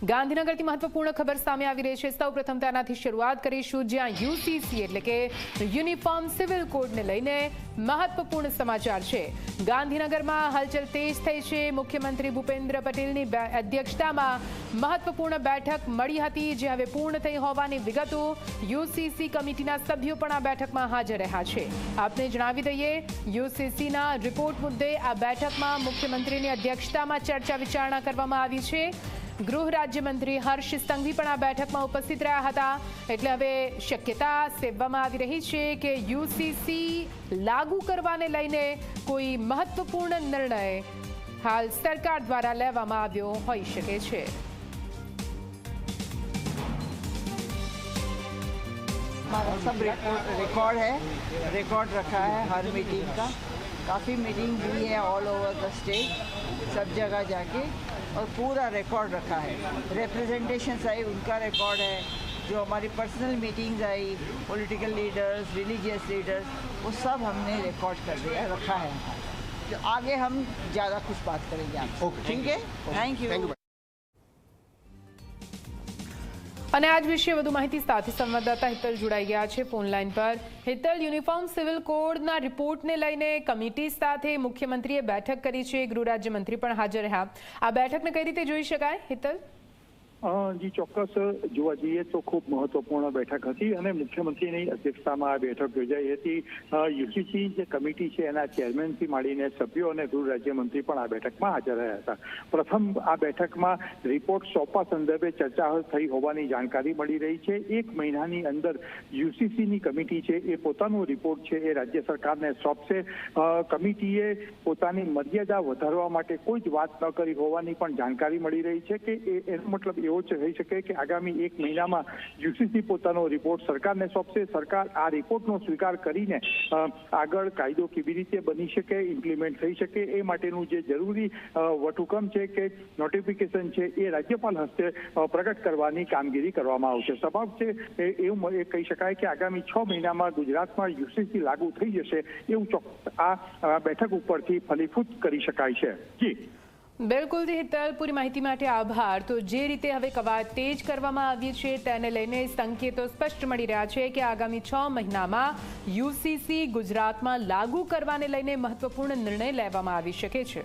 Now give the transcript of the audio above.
ગાંધીનગરથી મહત્વપૂર્ણ ખબર સામે આવી રહી છે। સૌપ્રથમ તેનાથી શરૂઆત કરીશું, જ્યાં યુસીસી એટલે કે યુનિફોર્મ સિવિલ કોડને લઈને મહત્વપૂર્ણ સમાચાર છે। ગાંધીનગરમાં હલચલ તેજ થઈ છે। મુખ્યમંત્રી ભૂપેન્દ્ર પટેલની અધ્યક્ષતામાં મહત્વપૂર્ણ બેઠક મળી હતી, જે હવે પૂર્ણ થઈ હોવાની વિગતો યુસીસી કમિટીના સભ્યો પણ આ બેઠકમાં હાજર રહ્યા છે। આપને જણાવી દઈએ, યુસીસીના રિપોર્ટ મુદ્દે આ બેઠકમાં મુખ્યમંત્રીની અધ્યક્ષતામાં ચર્ચા વિચારણા કરવામાં આવી છે। ગૃહ રાજ્યમંત્રી હર્ષ સંઘવી પણ આ બેઠકમાં ઉપસ્થિત રહ્યા હતા। એટલે હવે શક્યતા સેવવામાં આવી રહી છે કે યુસીસી લાગુ કરવાને લઈને કોઈ મહત્વપૂર્ણ નિર્ણય હાલ સરકાર દ્વારા લેવામાં આવ્યો હોઈ શકે છે। हमारा सब रिकॉर्ड है, रिकॉर्ड रखा है हर मीटिंग का। काफ़ी मीटिंग हुई है ऑल ओवर द स्टेट, सब जगह जाके, और पूरा रिकॉर्ड रखा है। रिप्रेजेंटेशन आई उनका रिकॉर्ड है, जो हमारी पर्सनल मीटिंग्स आई, पॉलिटिकल लीडर्स, रिलीजियस लीडर्स, वो सब हमने रिकॉर्ड कर दिया रखा है। तो आगे हम ज़्यादा कुछ बात करेंगे आपसे, ठीक है? Thank you. અને આજ વિશે વધુ માહિતી સાથે સંવાદદાતા હિતલ જોડાઈ ગયા છે ફોન લાઈન પર। હિતલ, યુનિફોર્મ સિવિલ કોડના રિપોર્ટને લઈને કમિટી સાથે મુખ્યમંત્રીએ બેઠક કરી છે, ગૃહ રાજ્યમંત્રી પણ હાજર રહ્યા। આ બેઠકને કઈ રીતે જોઈ શકાય, હિતલ? જી ચોક્કસ જોવા જઈએ તો ખૂબ મહત્વપૂર્ણ બેઠક હતી અને મુખ્યમંત્રીની અધ્યક્ષતામાં આ બેઠક યોજાઈ હતી। યુસીસી જે કમિટી છે એના ચેરમેનથી માંડીને સભ્યો અને ગૃહ રાજ્યમંત્રી પણ આ બેઠકમાં હાજર રહ્યા હતા। પ્રથમ આ બેઠકમાં રિપોર્ટ સોંપવા સંદર્ભે ચર્ચા થઈ હોવાની જાણકારી મળી રહી છે। 1 મહિનાની અંદર યુસીસીની કમિટી છે એ પોતાનો રિપોર્ટ છે એ રાજ્ય સરકારને સોંપશે। કમિટીએ પોતાની મર્યાદા વધારવા માટે કોઈ જ વાત ન કરી હોવાની પણ જાણકારી મળી રહી છે કે એનો મતલબ એવો થઈ શકે કે આગામી 1 મહિનામાં યુસીસી પોતાનો રિપોર્ટ સરકારને સોંપશે। સરકાર આ રિપોર્ટનો સ્વીકાર કરીને આગળ કાયદો કેવી રીતે બની શકે, ઇમ્પ્લિમેન્ટ થઈ શકે એ માટેનું જે જરૂરી વટહુકમ છે કે નોટિફિકેશન છે એ રાજ્યપાલ હસ્તે પ્રગટ કરવાની કામગીરી કરવામાં આવશે। સ્વાભાવિક છે એવું કહી શકાય કે આગામી 6 મહિનામાં ગુજરાતમાં યુસીસી લાગુ થઈ જશે એવું આ બેઠક ઉપરથી ફલીભૂત કરી શકાય છે। જી બિલકુલ હિતલ, પૂરી માહિતી માટે આભાર। તો જે રીતે હવે કવાયત તેજ કરવામાં આવી છે તેને લઈને સંકેતો સ્પષ્ટ મળી રહ્યા છે કે આગામી 6 મહિનામાં યુસીસી ગુજરાતમાં લાગુ કરવાને લઈને મહત્વપૂર્ણ નિર્ણય લેવામાં આવી શકે છે।